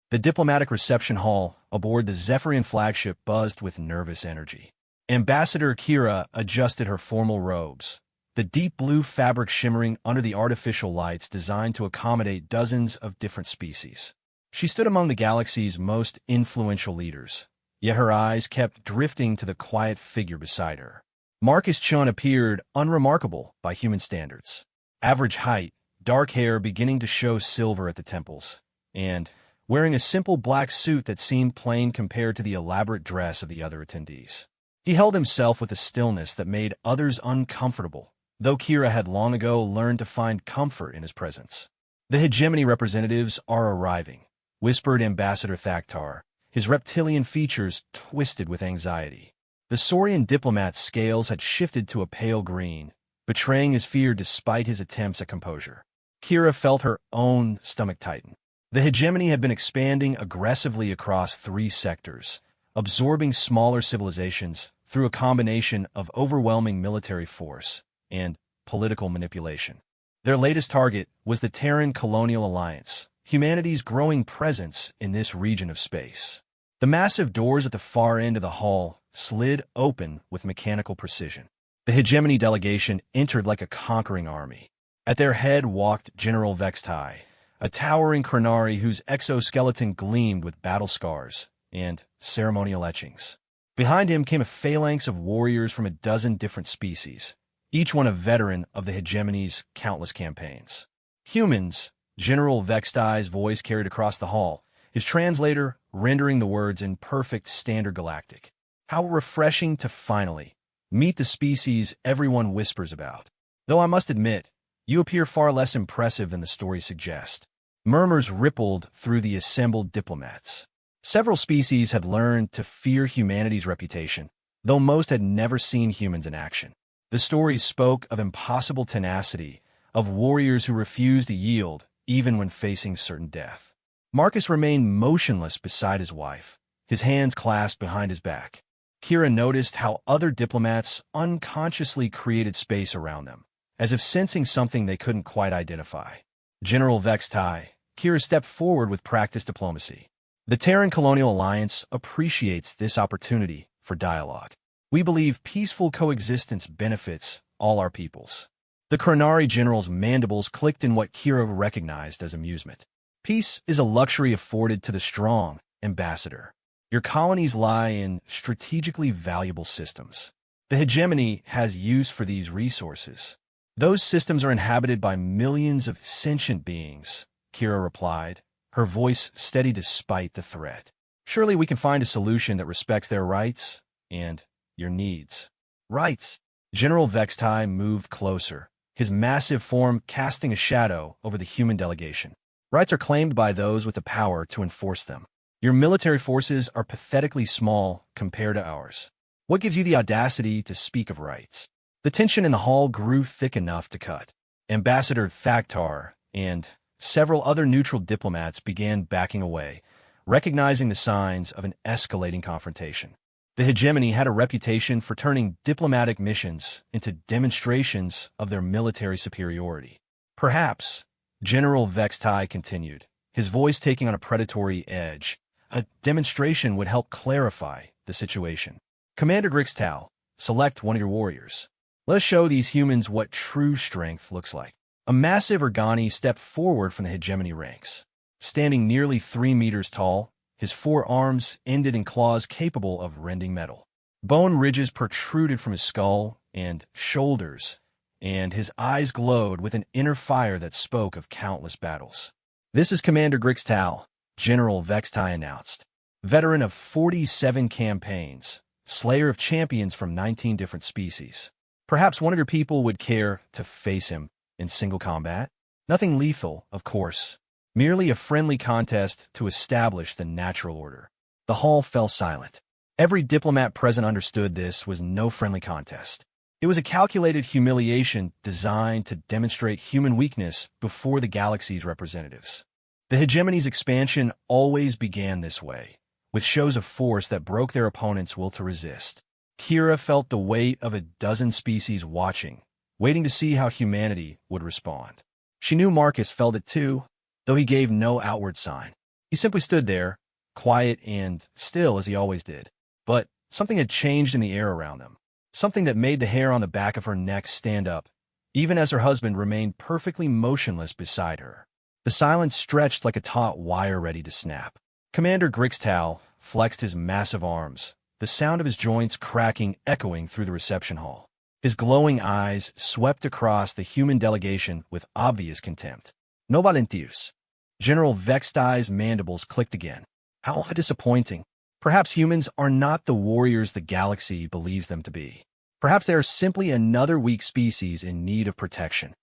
The diplomatic reception hall aboard the Zephyrian flagship buzzed with nervous energy. Ambassador Kira adjusted her formal robes, the deep blue fabric shimmering under the artificial lights designed to accommodate dozens of different species. She stood among the galaxy's most influential leaders, yet her eyes kept drifting to the quiet figure beside her. Marcus Chun appeared unremarkable by human standards. Average height, dark hair beginning to show silver at the temples, and wearing a simple black suit that seemed plain compared to the elaborate dress of the other attendees. He held himself with a stillness that made others uncomfortable, though Kira had long ago learned to find comfort in his presence. "The hegemony representatives are arriving," whispered Ambassador Thaktar, his reptilian features twisted with anxiety. The Saurian diplomat's scales had shifted to a pale green, betraying his fear despite his attempts at composure. Kira felt her own stomach tighten. The hegemony had been expanding aggressively across 3 sectors, absorbing smaller civilizations through a combination of overwhelming military force and political manipulation. Their latest target was the Terran Colonial Alliance, humanity's growing presence in this region of space. The massive doors at the far end of the hall slid open with mechanical precision. The hegemony delegation entered like a conquering army. At their head walked General Vextai, a towering Chronari whose exoskeleton gleamed with battle scars and ceremonial etchings. Behind him came a phalanx of warriors from a dozen different species, each one a veteran of the hegemony's countless campaigns. "Humans," General Vextai's voice carried across the hall, his translator rendering the words in perfect standard galactic. "How refreshing to finally meet the species everyone whispers about. Though I must admit, you appear far less impressive than the stories suggest." Murmurs rippled through the assembled diplomats. Several species had learned to fear humanity's reputation, though most had never seen humans in action. The stories spoke of impossible tenacity, of warriors who refused to yield even when facing certain death. Marcus remained motionless beside his wife, his hands clasped behind his back. Kira noticed how other diplomats unconsciously created space around them, as if sensing something they couldn't quite identify. "General Vextai," Kira stepped forward with practiced diplomacy. "The Terran Colonial Alliance appreciates this opportunity for dialogue. We believe peaceful coexistence benefits all our peoples." The Chronari general's mandibles clicked in what Kira recognized as amusement. "Peace is a luxury afforded to the strong, Ambassador. Your colonies lie in strategically valuable systems. The hegemony has use for these resources. Those systems are inhabited by millions of sentient beings," Kira replied, her voice steady despite the threat. "Surely we can find a solution that respects their rights and your needs." "Rights?" General Vextai moved closer, his massive form casting a shadow over the human delegation. "Rights are claimed by those with the power to enforce them. Your military forces are pathetically small compared to ours. What gives you the audacity to speak of rights?" The tension in the hall grew thick enough to cut. Ambassador Thaktar and several other neutral diplomats began backing away, recognizing the signs of an escalating confrontation. The hegemony had a reputation for turning diplomatic missions into demonstrations of their military superiority. "Perhaps," General Vextai continued, his voice taking on a predatory edge, "a demonstration would help clarify the situation. Commander Grixtau, select one of your warriors. Let's show these humans what true strength looks like." A massive Organi stepped forward from the hegemony ranks. Standing nearly 3 meters tall, his 4 arms ended in claws capable of rending metal. Bone ridges protruded from his skull and shoulders, and his eyes glowed with an inner fire that spoke of countless battles. "This is Commander Grixtau," General Vextai announced. "Veteran of 47 campaigns, slayer of champions from 19 different species. Perhaps one of your people would care to face him in single combat? Nothing lethal, of course. Merely a friendly contest to establish the natural order." The hall fell silent. Every diplomat present understood this was no friendly contest. It was a calculated humiliation designed to demonstrate human weakness before the galaxy's representatives. The hegemony's expansion always began this way, with shows of force that broke their opponents' will to resist. Kira felt the weight of a dozen species watching, waiting to see how humanity would respond. She knew Marcus felt it too, though he gave no outward sign. He simply stood there, quiet and still as he always did. But something had changed in the air around them. Something that made the hair on the back of her neck stand up, even as her husband remained perfectly motionless beside her. The silence stretched like a taut wire ready to snap. Commander Grixtal flexed his massive arms, the sound of his joints cracking echoing through the reception hall. His glowing eyes swept across the human delegation with obvious contempt. No valentius. General Vextai's mandibles clicked again. How disappointing. Perhaps humans are not the warriors the galaxy believes them to be. Perhaps they are simply another weak species in need of protection.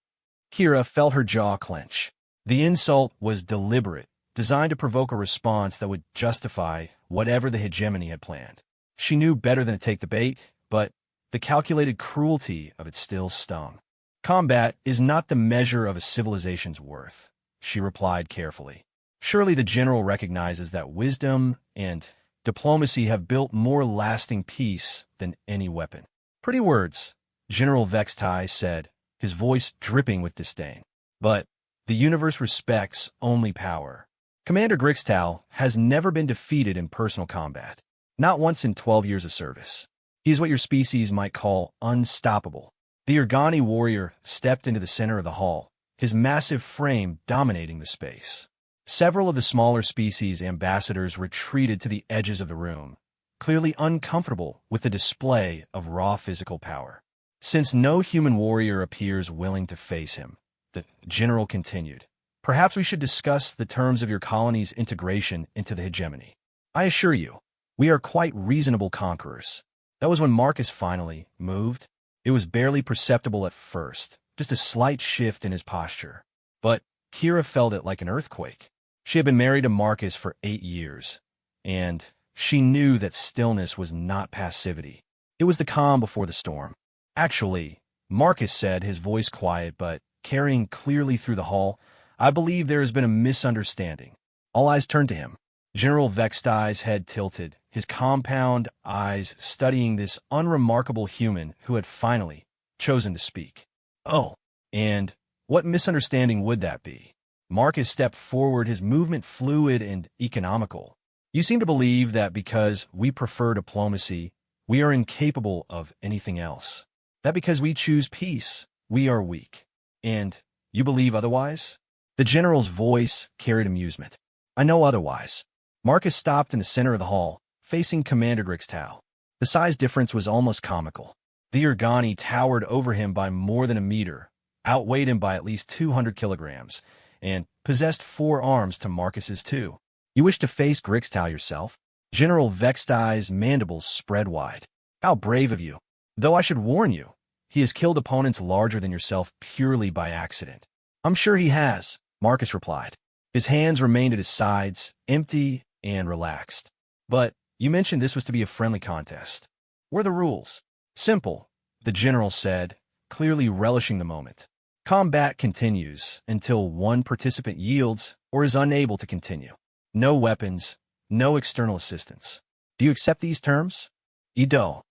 Kira felt her jaw clench. The insult was deliberate, designed to provoke a response that would justify whatever the hegemony had planned. She knew better than to take the bait, but the calculated cruelty of it still stung. Combat is not the measure of a civilization's worth, she replied carefully. Surely the general recognizes that wisdom and diplomacy have built more lasting peace than any weapon. Pretty words, General Vextai said, his voice dripping with disdain. But the universe respects only power. Commander Grixtal has never been defeated in personal combat. Not once in 12 years of service. He is what your species might call unstoppable. The Organi warrior stepped into the center of the hall, his massive frame dominating the space. Several of the smaller species ambassadors retreated to the edges of the room, clearly uncomfortable with the display of raw physical power. Since no human warrior appears willing to face him, the general continued, perhaps we should discuss the terms of your colony's integration into the hegemony. I assure you, we are quite reasonable conquerors. That was when Marcus finally moved. It was barely perceptible at first, just a slight shift in his posture. But Kira felt it like an earthquake. She had been married to Marcus for 8 years, and she knew that stillness was not passivity. It was the calm before the storm. Actually, Marcus said, his voice quiet but carrying clearly through the hall, I believe there has been a misunderstanding. All eyes turned to him. General Vextai's head tilted, his compound eyes studying this unremarkable human who had finally chosen to speak. Oh, and what misunderstanding would that be? Marcus stepped forward, his movement fluid and economical. You seem to believe that because we prefer diplomacy, we are incapable of anything else. That because we choose peace, we are weak. And you believe otherwise? The general's voice carried amusement. I know otherwise. Marcus stopped in the center of the hall, facing Commander Grixtal. The size difference was almost comical. The Organi towered over him by more than a meter, outweighed him by at least 200 kilograms, and possessed 4 arms to Marcus's 2. You wish to face Grixtal yourself? General Vextai's mandibles spread wide. How brave of you. Though I should warn you, he has killed opponents larger than yourself purely by accident. I'm sure he has, Marcus replied. His hands remained at his sides, empty and relaxed. But you mentioned this was to be a friendly contest. What are the rules? Simple, the general said, clearly relishing the moment. Combat continues until one participant yields or is unable to continue. No weapons, no external assistance. Do you accept these terms? Ido.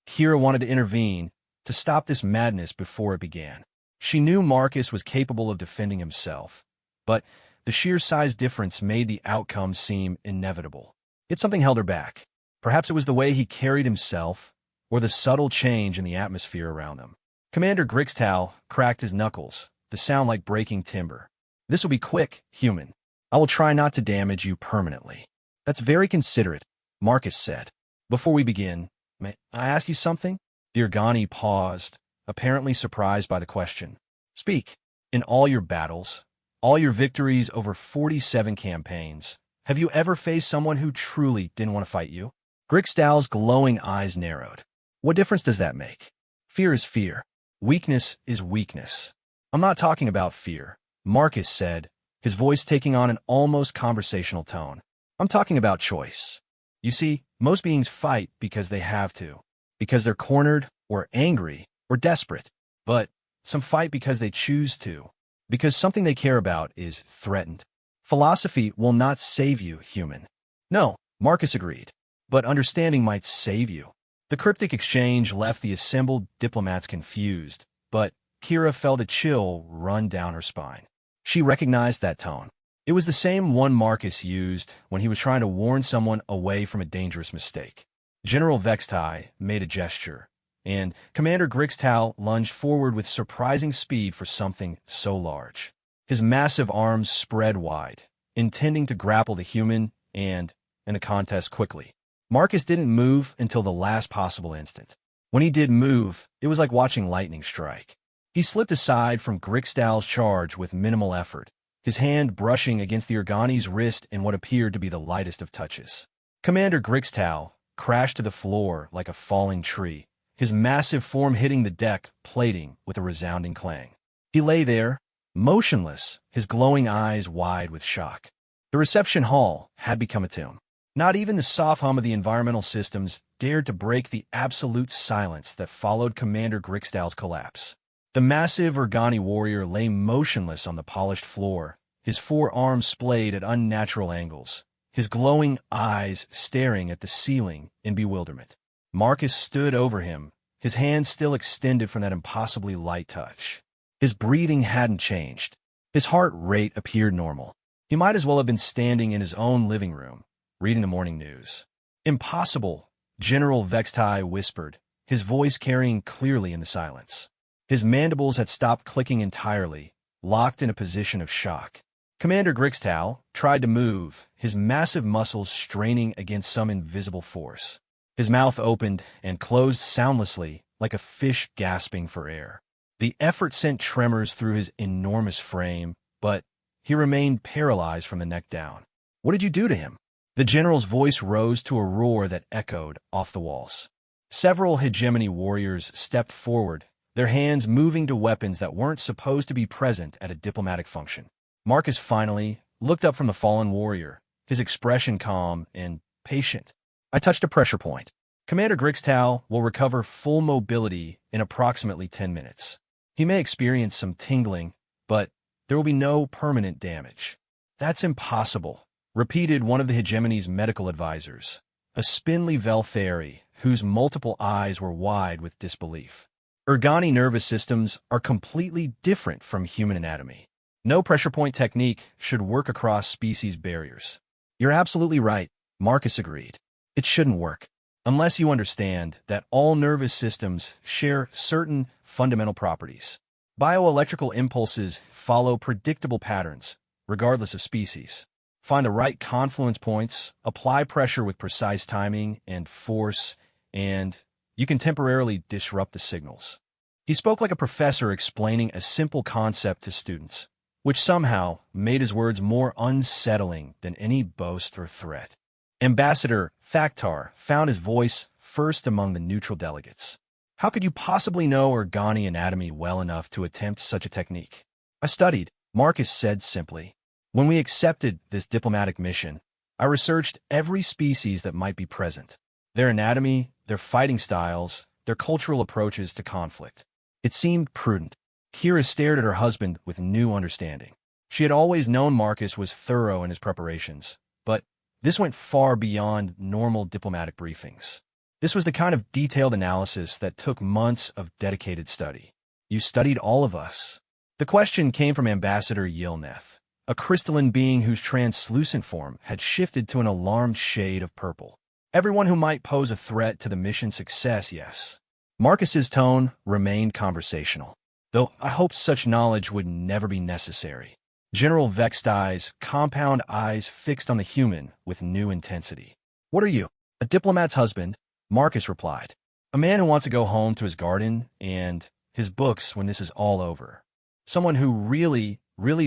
Kira wanted to intervene, to stop this madness before it began. She knew Marcus was capable of defending himself, but the sheer size difference made the outcome seem inevitable. Yet something held her back. Perhaps it was the way he carried himself, or the subtle change in the atmosphere around them. Commander Grixtal cracked his knuckles, the sound like breaking timber. This will be quick, human. I will try not to damage you permanently. That's very considerate, Marcus said. Before we begin, may I ask you something? The Organi paused, apparently surprised by the question. Speak. In all your battles, all your victories over 47 campaigns, have you ever faced someone who truly didn't want to fight you? Grixtal's glowing eyes narrowed. What difference does that make? Fear is fear. Weakness is weakness. I'm not talking about fear, Marcus said, his voice taking on an almost conversational tone. I'm talking about choice. You see, most beings fight because they have to, because they're cornered, or angry, or desperate. But some fight because they choose to, because something they care about is threatened. Philosophy will not save you, human. No, Marcus agreed. But understanding might save you. The cryptic exchange left the assembled diplomats confused, but Kira felt a chill run down her spine. She recognized that tone. It was the same one Marcus used when he was trying to warn someone away from a dangerous mistake. General Vextai made a gesture, and Commander Grixtau lunged forward with surprising speed for something so large. His massive arms spread wide, intending to grapple the human and end the contest quickly. Marcus didn't move until the last possible instant. When he did move, it was like watching lightning strike. He slipped aside from Grixtau's charge with minimal effort, his hand brushing against the Organi's wrist in what appeared to be the lightest of touches. Commander Grixtau crashed to the floor like a falling tree, his massive form hitting the deck plating with a resounding clang. He lay there, motionless, his glowing eyes wide with shock. The reception hall had become a tomb. Not even the soft hum of the environmental systems dared to break the absolute silence that followed Commander Grixtau's collapse. The massive Organi warrior lay motionless on the polished floor, his forearms splayed at unnatural angles, his glowing eyes staring at the ceiling in bewilderment. Marcus stood over him, his hands still extended from that impossibly light touch. His breathing hadn't changed. His heart rate appeared normal. He might as well have been standing in his own living room, reading the morning news. "Impossible," General Vextai whispered, his voice carrying clearly in the silence. His mandibles had stopped clicking entirely, locked in a position of shock. Commander Grixtau tried to move, his massive muscles straining against some invisible force. His mouth opened and closed soundlessly, like a fish gasping for air. The effort sent tremors through his enormous frame, but he remained paralyzed from the neck down. "What did you do to him?" The general's voice rose to a roar that echoed off the walls. Several hegemony warriors stepped forward, their hands moving to weapons that weren't supposed to be present at a diplomatic function. Marcus finally looked up from the fallen warrior, his expression calm and patient. "I touched a pressure point. Commander Grixtau will recover full mobility in approximately 10 minutes. He may experience some tingling, but there will be no permanent damage." "That's impossible," repeated one of the hegemony's medical advisors, a spindly Velthari whose multiple eyes were wide with disbelief. "Organi nervous systems are completely different from human anatomy. No pressure point technique should work across species barriers." "You're absolutely right," Marcus agreed. "It shouldn't work, unless you understand that all nervous systems share certain fundamental properties. Bioelectrical impulses follow predictable patterns, regardless of species. Find the right confluence points, apply pressure with precise timing and force, and you can temporarily disrupt the signals." He spoke like a professor explaining a simple concept to students, which somehow made his words more unsettling than any boast or threat. Ambassador Thaktar found his voice first among the neutral delegates. "How could you possibly know Organi anatomy well enough to attempt such a technique?" "I studied," Marcus said simply. "When we accepted this diplomatic mission, I researched every species that might be present, their anatomy, their fighting styles, their cultural approaches to conflict. It seemed prudent." Kira stared at her husband with new understanding. She had always known Marcus was thorough in his preparations, but this went far beyond normal diplomatic briefings. This was the kind of detailed analysis that took months of dedicated study. "You studied all of us?" The question came from Ambassador Yilneth, a crystalline being whose translucent form had shifted to an alarmed shade of purple. "Everyone who might pose a threat to the mission's success, yes." Marcus's tone remained conversational, though I hoped such knowledge would never be necessary. General Vextai's compound eyes fixed on the human with new intensity. "What are you?" "A diplomat's husband," Marcus replied. "A man who wants to go home to his garden and his books when this is all over. Someone who really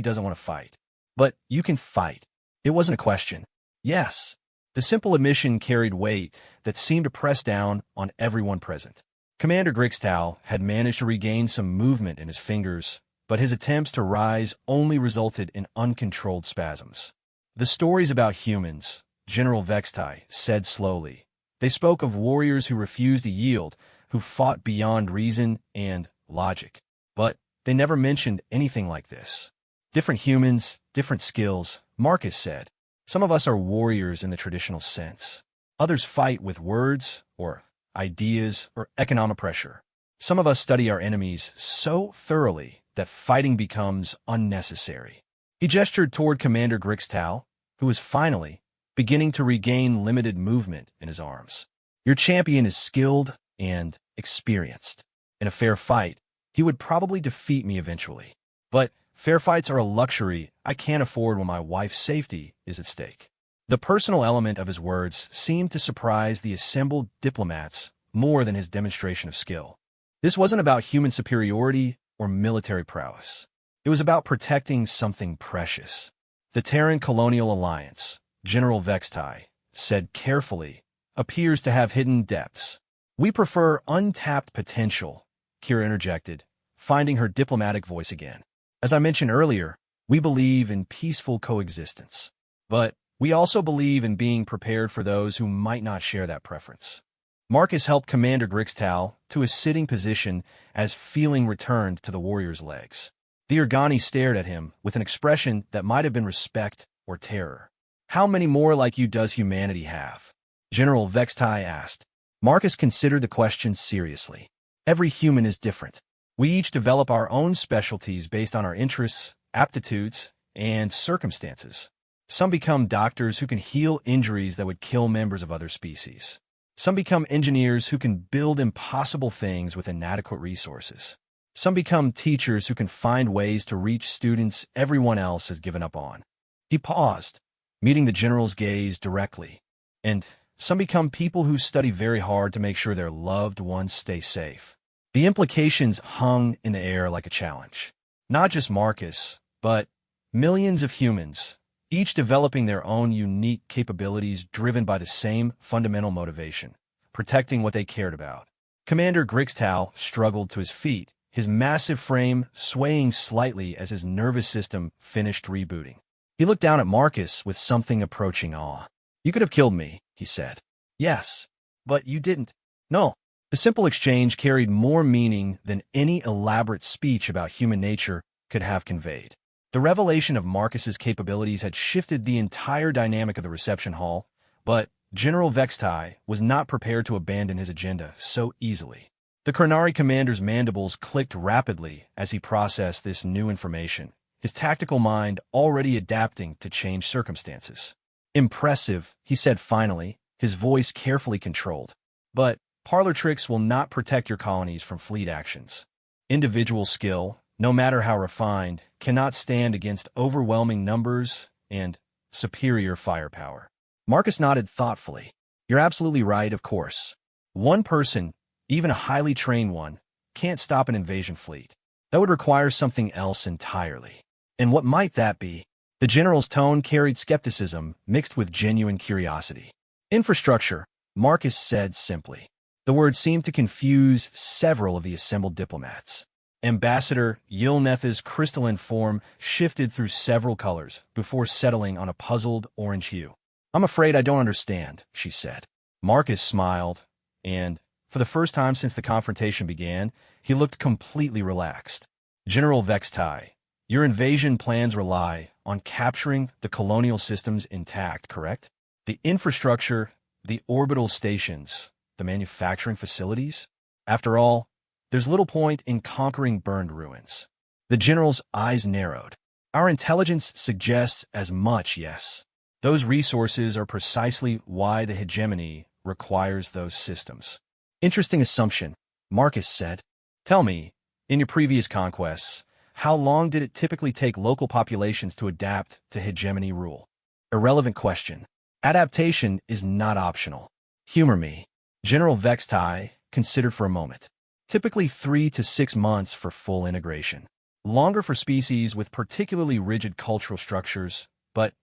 doesn't want to fight. But you can fight." It wasn't a question. Yes. The simple admission carried weight that seemed to press down on everyone present. Commander Grixtau had managed to regain some movement in his fingers, but his attempts to rise only resulted in uncontrolled spasms. "The stories about humans," General Vextai said slowly. "They spoke of warriors who refused to yield, who fought beyond reason and logic. But they never mentioned anything like this. Different humans, different skills," Marcus said. "Some of us are warriors in the traditional sense. Others fight with words or ideas or economic pressure. Some of us study our enemies so thoroughly that fighting becomes unnecessary." He gestured toward Commander Grixtal, who was finally beginning to regain limited movement in his arms. Your champion is skilled and experienced. In a fair fight, he would probably defeat me eventually. But fair fights are a luxury I can't afford when my wife's safety is at stake. The personal element of his words seemed to surprise the assembled diplomats more than his demonstration of skill. This wasn't about human superiority or military prowess. It was about protecting something precious. The Terran Colonial Alliance, General Vextai, said carefully, appears to have hidden depths. We prefer untapped potential, Kira interjected, finding her diplomatic voice again. As I mentioned earlier, we believe in peaceful coexistence. But we also believe in being prepared for those who might not share that preference. Marcus helped Commander Grixtal to a sitting position as feeling returned to the warrior's legs. The Organi stared at him with an expression that might have been respect or terror. How many more like you does humanity have? General Vextai asked. Marcus considered the question seriously. Every human is different. We each develop our own specialties based on our interests, aptitudes, and circumstances. Some become doctors who can heal injuries that would kill members of other species. Some become engineers who can build impossible things with inadequate resources. Some become teachers who can find ways to reach students everyone else has given up on. He paused, meeting the general's gaze directly. And some become people who study very hard to make sure their loved ones stay safe. The implications hung in the air like a challenge. Not just Marcus, but millions of humans, each developing their own unique capabilities driven by the same fundamental motivation, protecting what they cared about. Commander Grixtal struggled to his feet, his massive frame swaying slightly as his nervous system finished rebooting. He looked down at Marcus with something approaching awe. You could have killed me, he said. Yes, but you didn't. No. The simple exchange carried more meaning than any elaborate speech about human nature could have conveyed. The revelation of Marcus's capabilities had shifted the entire dynamic of the reception hall, but General Vextai was not prepared to abandon his agenda so easily. The Krenari commander's mandibles clicked rapidly as he processed this new information, his tactical mind already adapting to changed circumstances. Impressive, he said finally, his voice carefully controlled. But parlor tricks will not protect your colonies from fleet actions. Individual skill, no matter how refined, cannot stand against overwhelming numbers and superior firepower. Marcus nodded thoughtfully. You're absolutely right, of course. One person, even a highly trained one, can't stop an invasion fleet. That would require something else entirely. And what might that be? The general's tone carried skepticism mixed with genuine curiosity. Infrastructure, Marcus said simply. The word seemed to confuse several of the assembled diplomats. Ambassador Yilneth's crystalline form shifted through several colors before settling on a puzzled orange hue. I'm afraid I don't understand, she said. Marcus smiled, and, for the first time since the confrontation began, he looked completely relaxed. General Vextai, your invasion plans rely on capturing the colonial systems intact, correct? The infrastructure, the orbital stations, the manufacturing facilities? After all, there's little point in conquering burned ruins. The general's eyes narrowed. Our intelligence suggests as much, yes. Those resources are precisely why the hegemony requires those systems. Interesting assumption, Marcus said. Tell me, in your previous conquests, how long did it typically take local populations to adapt to hegemony rule? Irrelevant question. Adaptation is not optional. Humor me. General Vextai considered for a moment. Typically 3 to 6 months for full integration. Longer for species with particularly rigid cultural structures, but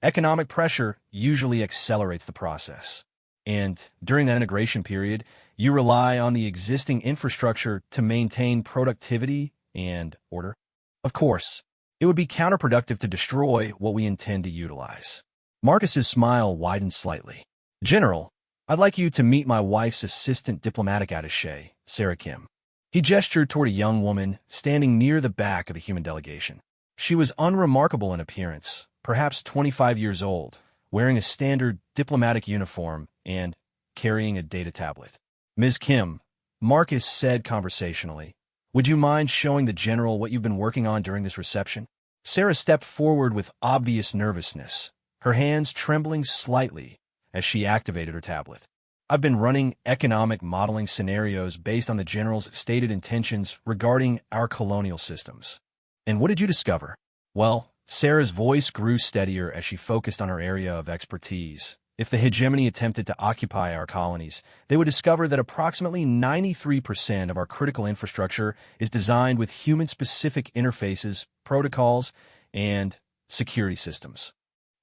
economic pressure usually accelerates the process. And during that integration period, you rely on the existing infrastructure to maintain productivity and order. Of course, it would be counterproductive to destroy what we intend to utilize. Marcus's smile widened slightly. General, I'd like you to meet my wife's assistant diplomatic attaché, Sarah Kim. He gestured toward a young woman standing near the back of the human delegation. She was unremarkable in appearance, perhaps 25 years old, wearing a standard diplomatic uniform and carrying a data tablet. Ms. Kim, Marcus said conversationally, would you mind showing the general what you've been working on during this reception? Sarah stepped forward with obvious nervousness, her hands trembling slightly as she activated her tablet. I've been running economic modeling scenarios based on the General's stated intentions regarding our colonial systems. And what did you discover? Well, Sarah's voice grew steadier as she focused on her area of expertise. If the hegemony attempted to occupy our colonies, they would discover that approximately 93% of our critical infrastructure is designed with human-specific interfaces, protocols, and security systems.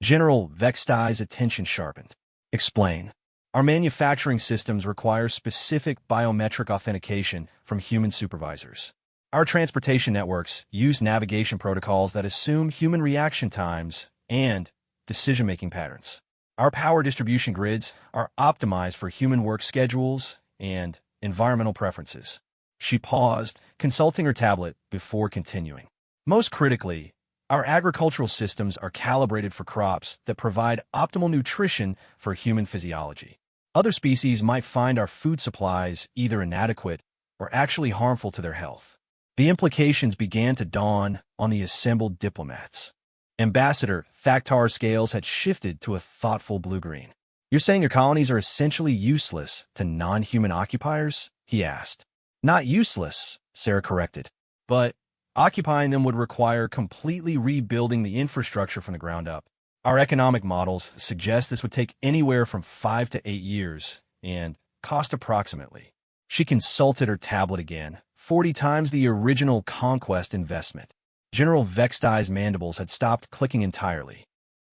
General Vextai's attention sharpened. Explain. Our manufacturing systems require specific biometric authentication from human supervisors. Our transportation networks use navigation protocols that assume human reaction times and decision-making patterns. Our power distribution grids are optimized for human work schedules and environmental preferences. She paused, consulting her tablet before continuing. Most critically, our agricultural systems are calibrated for crops that provide optimal nutrition for human physiology. Other species might find our food supplies either inadequate or actually harmful to their health. The implications began to dawn on the assembled diplomats. Ambassador Thaktar's scales had shifted to a thoughtful blue-green. You're saying your colonies are essentially useless to non-human occupiers? He asked. Not useless, Sarah corrected, but occupying them would require completely rebuilding the infrastructure from the ground up. Our economic models suggest this would take anywhere from 5 to 8 years and cost approximately. She consulted her tablet again, 40 times the original conquest investment. General Vextai's mandibles had stopped clicking entirely.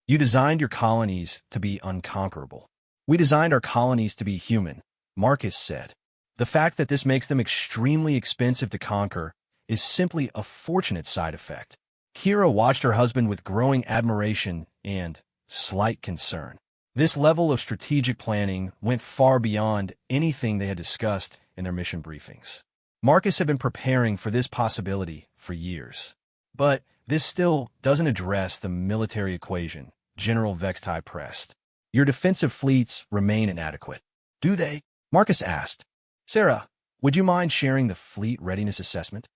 You designed your colonies to be unconquerable. We designed our colonies to be human, Marcus said. The fact that this makes them extremely expensive to conquer is simply a fortunate side effect. Kira watched her husband with growing admiration and slight concern. This level of strategic planning went far beyond anything they had discussed in their mission briefings. Marcus had been preparing for this possibility for years. But this still doesn't address the military equation, General Vextai pressed. Your defensive fleets remain inadequate. Do they? Marcus asked. Sarah, would you mind sharing the fleet readiness assessment?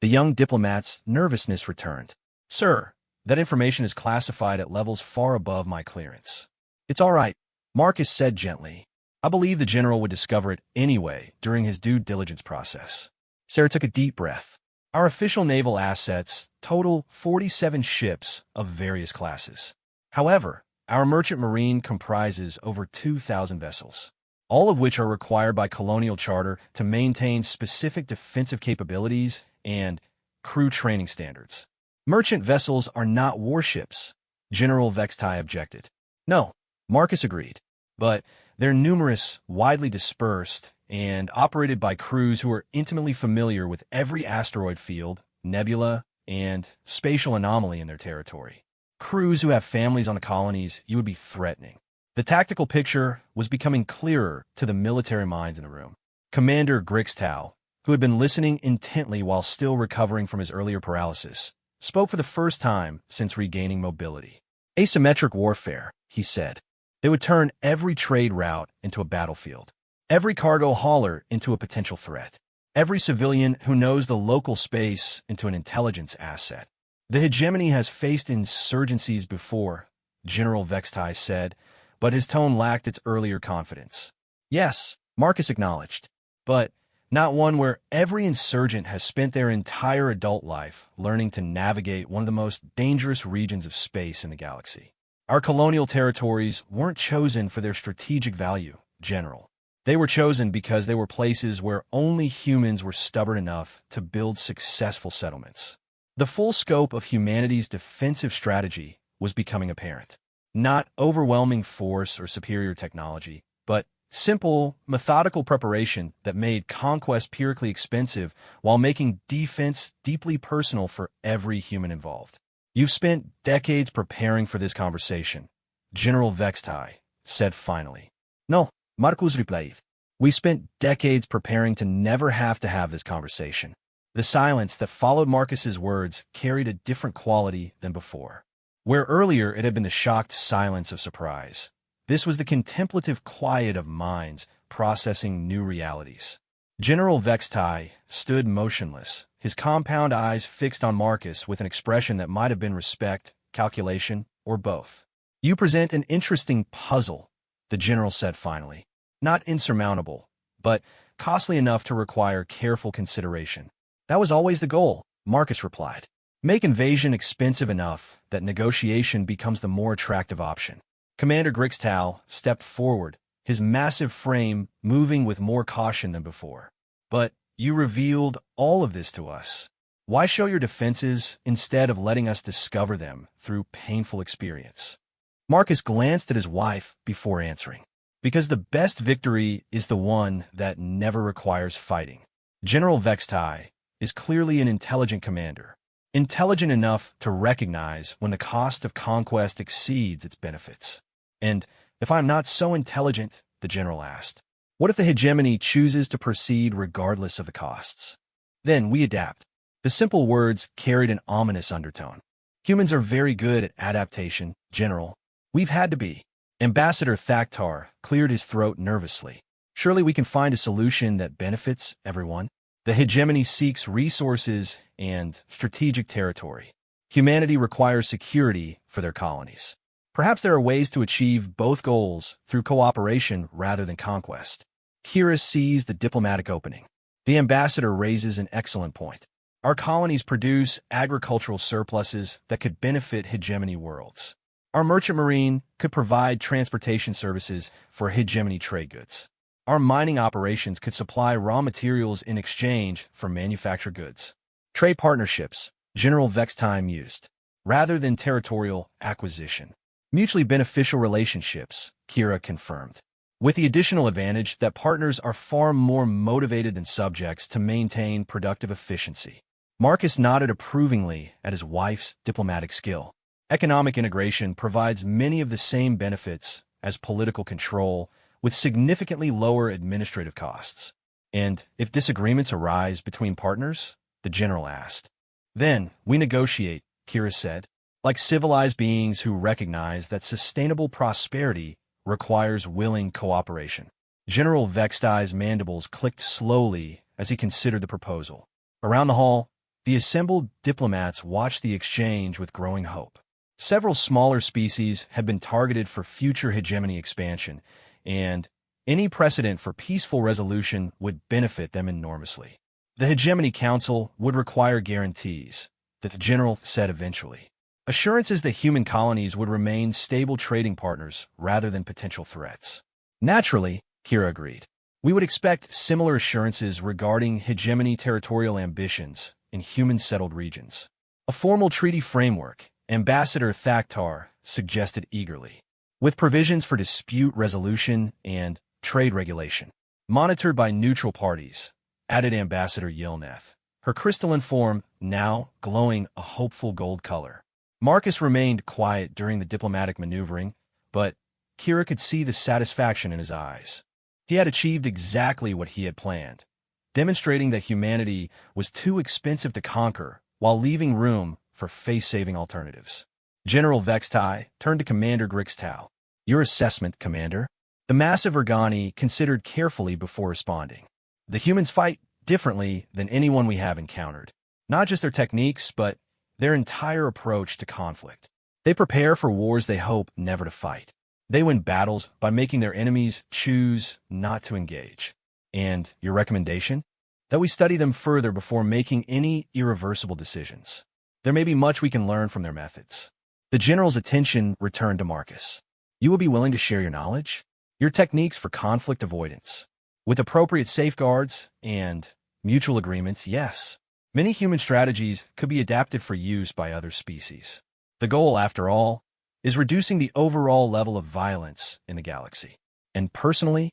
The young diplomat's nervousness returned. Sir, that information is classified at levels far above my clearance. It's all right, Marcus said gently. I believe the general would discover it anyway during his due diligence process. Sarah took a deep breath. Our official naval assets total 47 ships of various classes. However, our merchant marine comprises over 2,000 vessels, all of which are required by colonial charter to maintain specific defensive capabilities and crew training standards. Merchant vessels are not warships, General Vextai objected. No, Marcus agreed, but they're numerous, widely dispersed, and operated by crews who are intimately familiar with every asteroid field, nebula, and spatial anomaly in their territory. Crews who have families on the colonies you would be threatening. The tactical picture was becoming clearer to the military minds in the room. Commander Grixtau, who had been listening intently while still recovering from his earlier paralysis, spoke for the first time since regaining mobility. Asymmetric warfare, he said. They would turn every trade route into a battlefield, every cargo hauler into a potential threat, every civilian who knows the local space into an intelligence asset. The hegemony has faced insurgencies before, General Vextai said, but his tone lacked its earlier confidence. Yes, Marcus acknowledged, but not one where every insurgent has spent their entire adult life learning to navigate one of the most dangerous regions of space in the galaxy. Our colonial territories weren't chosen for their strategic value, General. They were chosen because they were places where only humans were stubborn enough to build successful settlements. The full scope of humanity's defensive strategy was becoming apparent. Not overwhelming force or superior technology, but simple, methodical preparation that made conquest pyrrhically expensive while making defense deeply personal for every human involved. You've spent decades preparing for this conversation, General Vextai said finally. No, Marcus replied. We spent decades preparing to never have to have this conversation. The silence that followed Marcus's words carried a different quality than before. Where earlier it had been the shocked silence of surprise, this was the contemplative quiet of minds processing new realities. General Vextai stood motionless, his compound eyes fixed on Marcus with an expression that might have been respect, calculation, or both. "You present an interesting puzzle," the general said finally. "Not insurmountable, but costly enough to require careful consideration." "That was always the goal," Marcus replied. "Make invasion expensive enough that negotiation becomes the more attractive option." Commander Grixtal stepped forward, his massive frame moving with more caution than before. "But you revealed all of this to us. Why show your defenses instead of letting us discover them through painful experience?" Marcus glanced at his wife before answering. "Because the best victory is the one that never requires fighting." General Vextai is clearly an intelligent commander, intelligent enough to recognize when the cost of conquest exceeds its benefits. "And if I'm not so intelligent," the general asked, "what if the hegemony chooses to proceed regardless of the costs?" "Then we adapt." The simple words carried an ominous undertone. "Humans are very good at adaptation, General. We've had to be." Ambassador Thaktar cleared his throat nervously. "Surely we can find a solution that benefits everyone." "The hegemony seeks resources and strategic territory. Humanity requires security for their colonies. Perhaps there are ways to achieve both goals through cooperation rather than conquest." Kira sees the diplomatic opening. The ambassador raises an excellent point. Our colonies produce agricultural surpluses that could benefit hegemony worlds. Our merchant marine could provide transportation services for hegemony trade goods. Our mining operations could supply raw materials in exchange for manufactured goods. Trade partnerships, General Vextime used, rather than territorial acquisition. Mutually beneficial relationships, Kira confirmed, with the additional advantage that partners are far more motivated than subjects to maintain productive efficiency. Marcus nodded approvingly at his wife's diplomatic skill. Economic integration provides many of the same benefits as political control, with significantly lower administrative costs. "And if disagreements arise between partners?" the general asked. "Then we negotiate," Kira said, "like civilized beings who recognize that sustainable prosperity requires willing cooperation." General Vextai's mandibles clicked slowly as he considered the proposal. Around the hall, the assembled diplomats watched the exchange with growing hope. Several smaller species had been targeted for future hegemony expansion, and any precedent for peaceful resolution would benefit them enormously. "The Hegemony Council would require guarantees," the general said eventually. "Assurances that human colonies would remain stable trading partners rather than potential threats." "Naturally," Kira agreed. "We would expect similar assurances regarding hegemony territorial ambitions in human-settled regions." "A formal treaty framework," Ambassador Thaktar suggested eagerly, "with provisions for dispute resolution and trade regulation, monitored by neutral parties," added Ambassador Yilneth, her crystalline form now glowing a hopeful gold color. Marcus remained quiet during the diplomatic maneuvering, but Kira could see the satisfaction in his eyes. He had achieved exactly what he had planned, demonstrating that humanity was too expensive to conquer while leaving room for face-saving alternatives. General Vextai turned to Commander Grixtal. "Your assessment, Commander?" The massive Ergani considered carefully before responding. "The humans fight differently than anyone we have encountered. Not just their techniques, but their entire approach to conflict. They prepare for wars they hope never to fight. They win battles by making their enemies choose not to engage." "And your recommendation?" "That we study them further before making any irreversible decisions. There may be much we can learn from their methods." The general's attention returned to Marcus. "You will be willing to share your knowledge? Your techniques for conflict avoidance? With appropriate safeguards and mutual agreements, yes. Many human strategies could be adapted for use by other species. The goal, after all, is reducing the overall level of violence in the galaxy." "And personally?"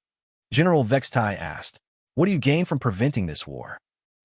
General Vextai asked. "What do you gain from preventing this war?"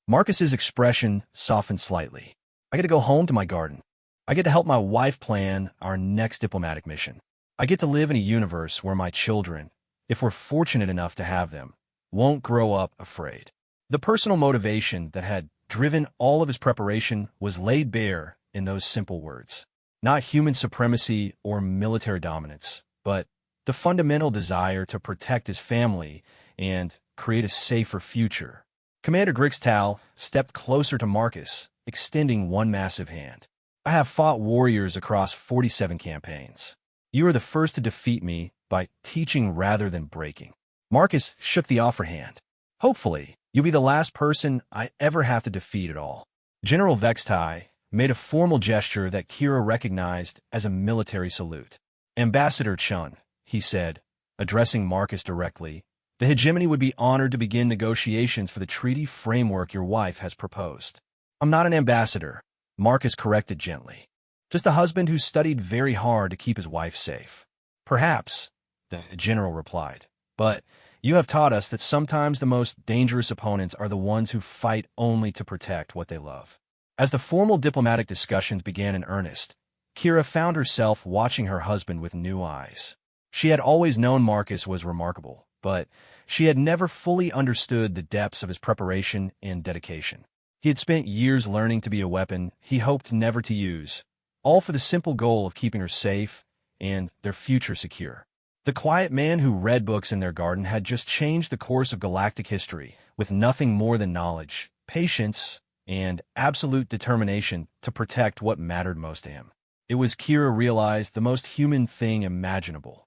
Marcus's expression softened slightly. "I get to go home to my garden. I get to help my wife plan our next diplomatic mission. I get to live in a universe where my children, if we're fortunate enough to have them, won't grow up afraid." The personal motivation that had driven all of his preparation was laid bare in those simple words. Not human supremacy or military dominance, but the fundamental desire to protect his family and create a safer future Commander Grixtal stepped closer to Marcus, extending one massive hand. I have fought warriors across 47 campaigns. You are the first to defeat me by teaching rather than breaking. Marcus shook the offer hand. Hopefully, you'll be the last person I ever have to defeat at all. General Vextai made a formal gesture that Kira recognized as a military salute. Ambassador Chun, he said, addressing Marcus directly, the hegemony would be honored to begin negotiations for the treaty framework your wife has proposed. I'm not an ambassador, Marcus corrected gently. Just a husband who studied very hard to keep his wife safe. Perhaps, the general replied, but you have taught us that sometimes the most dangerous opponents are the ones who fight only to protect what they love. As the formal diplomatic discussions began in earnest, Kira found herself watching her husband with new eyes. She had always known Marcus was remarkable, but she had never fully understood the depths of his preparation and dedication. He had spent years learning to be a weapon he hoped never to use, all for the simple goal of keeping her safe and their future secure. The quiet man who read books in their garden had just changed the course of galactic history with nothing more than knowledge, patience, and absolute determination to protect what mattered most to him. It was, Kira realized, the most human thing imaginable.